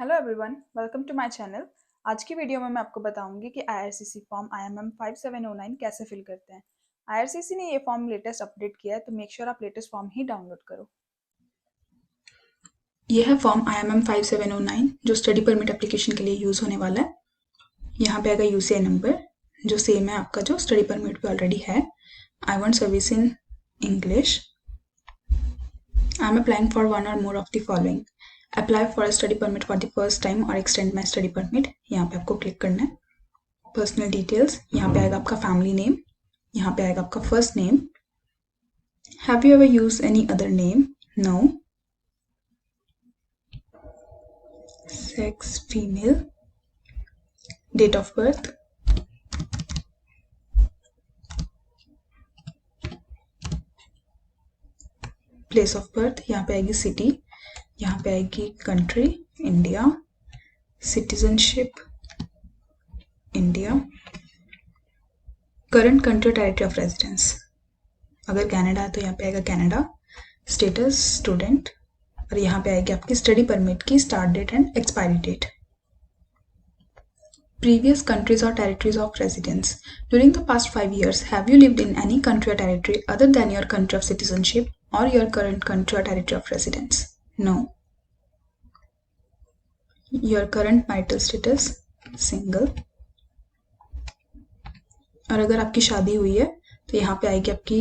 Hello everyone, welcome to my channel. आज की video में मैं आपको बताऊंगी कि आईआरसीसी फॉर्म IMM 5709 कैसे फिल करते हैं। आईआरसीसी ने ये फॉर्म लेटेस्ट अपडेट किया है, तो मेक श्योर आप लेटेस्ट फॉर्म ही डाउनलोड करो। यह है फॉर्म IMM 5709 जो स्टडी परमिट एप्लीकेशन के लिए यूज़ होने वाला है। यहाँ पे आएगा UCI नंबर जो सेम है आपका जो स्टडी परमिट पे ऑलरेडी है। I want service in English. I am applying for one or more of the following. Apply for a study permit for the first time or extend my study permit. यहाँ पे आपको click करना है। Personal details, यहाँ पे आएगा आपका family name, यहाँ पे आएगा आपका first name. Have you ever use any other name? No. Sex female. Date of birth, place of birth, यहाँ पे आएगी सिटी, यहाँ पे आएगी country India, citizenship India, current country territory of residence, अगर कनाडा है तो यहाँ पे आएगा कनाडा, स्टेटस स्टूडेंट, और यहाँ पे आएगी आपकी स्टडी परमिट की start date and expiry date. Previous countries or territories of residence. During the past 5 years, have you lived in any country or territory other than your country of citizenship or your current country or territory of residence? No. Your current marital status? Single. और अगर आपकी शादी हुई है तो यहाँ पे आएगी आपकी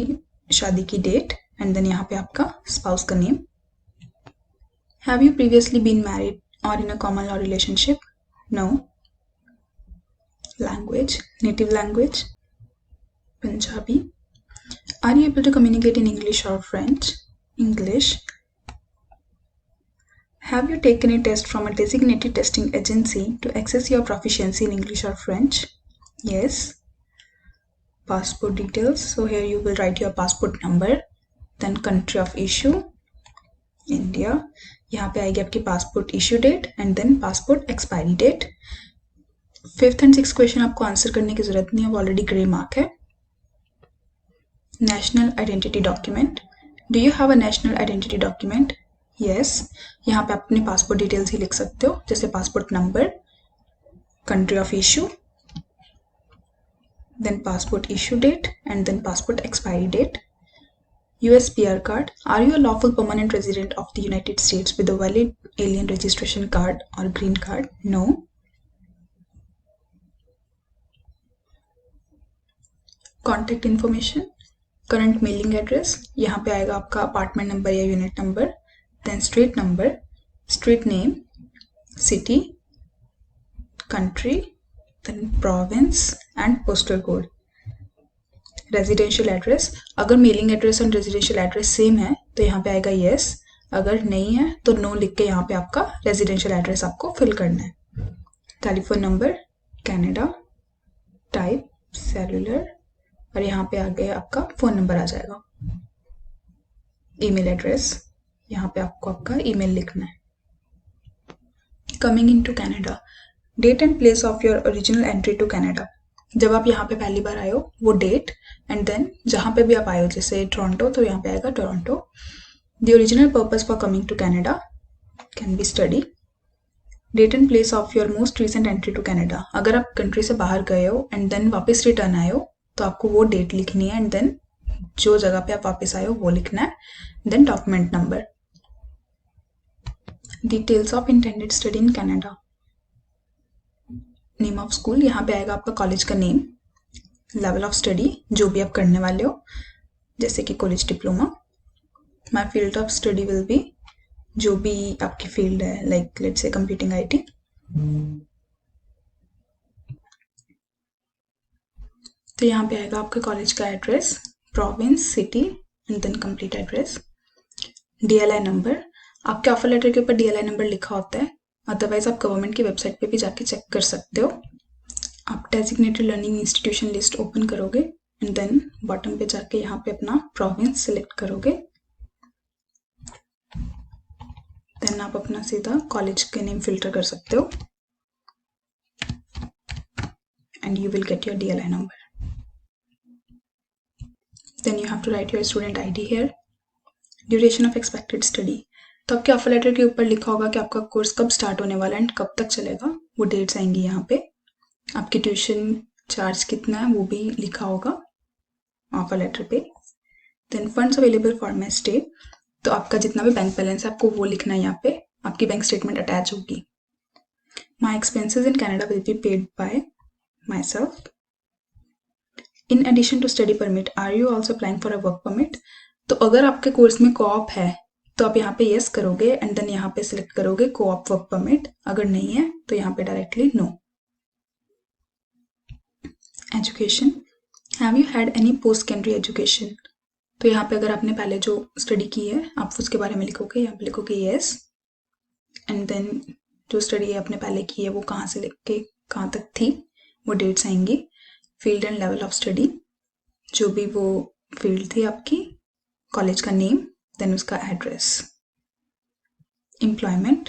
शादी की डेट एंड देन यहाँ पे आपका स्पाउस का name. Have you previously been married or in a common law relationship? No. Language, native language Punjabi. Are you able to communicate in English or French? English. Have you taken a test from a designated testing agency to assess your proficiency in English or French? Yes. Passport details. So here you will write your passport number, then country of issue, India. यहाँ पे आएगी आपकी passport issue date and then passport expiry date. 5th and 6th question आपको answer करने की जरूरत नहीं है, ऑलरेडी ग्रे मार्क है। National identity document. Do you have a national identity document? Yes. यहाँ पे आप अपनी पासपोर्ट डिटेल्स ही लिख सकते हो, जैसे passport number, country of issue, then passport issue date and then passport expiry date. US PR card. Are you a lawful permanent resident of the United States with a valid alien registration card or green card? No. Contact information. Current mailing address, यहाँ पे आएगा आपका apartment number या unit number, then street number, street name, city, country, then province and postal code. Residential address, अगर mailing address और residential address same है तो यहाँ पे आएगा यस, अगर नहीं है तो नो लिख के यहाँ पे आपका रेजिडेंशियल एड्रेस आपको फिल करना है। Telephone number Canada, type cellular, और यहाँ पे आगे आपका फोन नंबर आ जाएगा। ईमेल एड्रेस, यहाँ पे आपको आपका ईमेल लिखना है। Coming into Canada, date and place of your original entry to Canada. जब आप यहाँ पे पहली बार आए हो वो डेट एंड देन जहाँ पे भी आप आए हो, जैसे टोरंटो तो यहाँ पे आएगा Toronto. The original purpose for coming to Canada can be study. Date and place of your most recent entry to Canada, अगर आप कंट्री से बाहर गए हो एंड देन वापस रिटर्न आए हो तो आपको वो डेट लिखनी है एंड देन जो जगह पे आप वापस आए हो वो लिखना है, then document number. Details of intended study in Canada. Name of school, यहाँ पे आएगा आपका कॉलेज का नेम, लेवल ऑफ स्टडी जो भी आप करने वाले हो, जैसे कि college diploma. My field of study will be, जो भी आपकी फील्ड है, like let's say computing IT। तो यहाँ पे आएगा आपके कॉलेज का address, province, city and then complete address. DLI number, आपके ऑफर लेटर के ऊपर DLI नंबर लिखा होता है, अदरवाइज आप गवर्नमेंट की वेबसाइट पे भी जाके चेक कर सकते हो। आप designated learning institution list open करोगे एंड देन बॉटम पे जाके यहाँ पे अपना प्रोविंस सिलेक्ट करोगे, देन आप अपना सीधा कॉलेज के नेम फिल्टर कर सकते हो and you will get your DLI number. Then you have to write your student ID here. Duration of expected study. तो आपके ऑफर लेटर के ऊपर लिखा होगा कि आपका कोर्स कब स्टार्ट होने वाला है एंड कब तक चलेगा, वो डेट्स आएंगी यहाँ पे। आपकी ट्यूशन चार्ज कितना है वो भी लिखा होगा ऑफर लेटर पे। Then funds available for my stay, तो आपका जितना भी बैंक बैलेंस है आपको वो लिखना है यहाँ पे, आपकी बैंक स्टेटमेंट अटैच होगी। My expenses in Canada will be paid by myself. In addition to study permit are you also applying for a work permit, तो अगर आपके कोर्स में कोऑप है तो आप यहाँ पे येस करोगे एंड देन यहाँ पे सिलेक्ट करोगे कोऑप वर्क परमिट, अगर नहीं है तो यहाँ पे directly no. Education, have you had any post secondary education, तो यहाँ पे अगर आपने पहले जो स्टडी की है आप उसके बारे में लिखोगे, यहाँ पे लिखोगे येस एंड देन जो स्टडी आपने पहले की है वो कहाँ से लेके कहाँ तक थी वो डेट्स आएंगी। Field and level of study, जो भी वो फील्ड थी आपकी, कॉलेज का नेम, देन उसका address. Employment,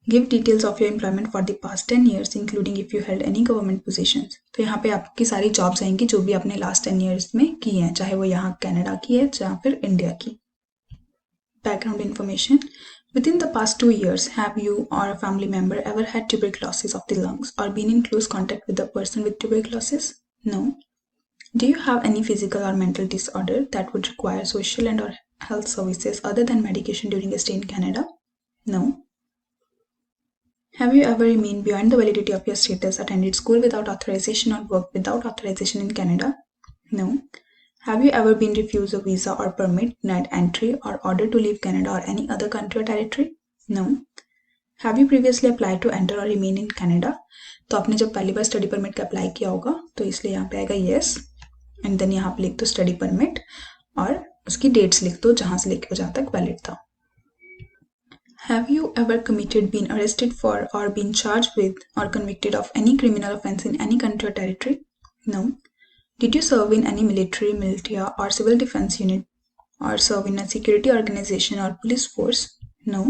give details of your employment for the past 10 years including if you held any government positions, तो यहाँ पे आपकी सारी जॉब्स आएंगी जो भी आपने लास्ट 10 years में की हैं, चाहे वो यहाँ कनाडा की है या फिर इंडिया की। Background information, within the past 2 years have you or a family member ever had tuberculosis of the lungs or been in close contact with a person with tuberculosis? No. Do you have any physical or mental disorder that would require social and or health services other than medication during a stay in Canada? No. Have you ever remained beyond the validity of your status, attended school without authorization or worked without authorization in Canada? No. Have you ever been refused a visa or permit, denied entry or ordered to leave Canada or any other country or territory? No. Have you previously applied to enter or remain in Canada? तो आपने जब पहली बार study permit का apply किया होगा तो इसलिए यहाँ पे आएगा येस एंड देन यहाँ पे लिख दो स्टडी परमिट और उसकी डेट्स लिख दो जहाँ से लेकर जहाँ तक वैलिड था। Have you ever committed, been arrested for or been charged with or convicted of any criminal offense in any country or territory? No. Did you serve in any military, militia or civil defense unit or serve in a security organization or police force? No.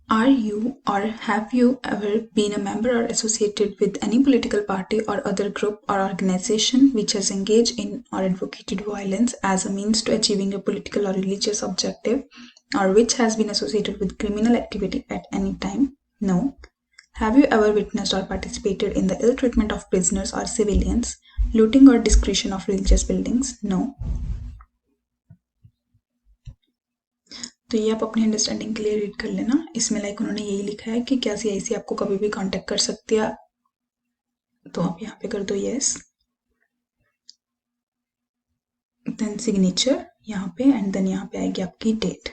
Are you or have you ever been a member or associated with any political party or other group or organization which has engaged in or advocated violence as a means to achieving a political or religious objective or which has been associated with criminal activity at any time? No. Have you ever witnessed or participated in the ill treatment of prisoners or civilians, looting or desecration of religious buildings? No. तो ये आप अपनी understanding के लिए read कर लेना। इसमें like उन्होंने यही लिखा है कि क्या CIC आपको कभी भी कांटेक्ट कर सकती है, तो आप यहाँ पे कर दो यस, देन सिग्नेचर यहाँ पे एंड देन यहाँ पे आएगी आपकी डेट।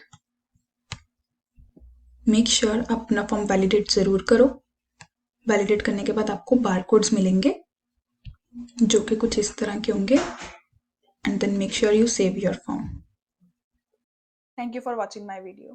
मेक श्योर आप अपना फॉर्म वैलिडेट जरूर करो। वैलिडेट करने के बाद आपको बारकोड्स मिलेंगे जो कि कुछ इस तरह के होंगे and then make sure you save your form. Thank you for watching my video.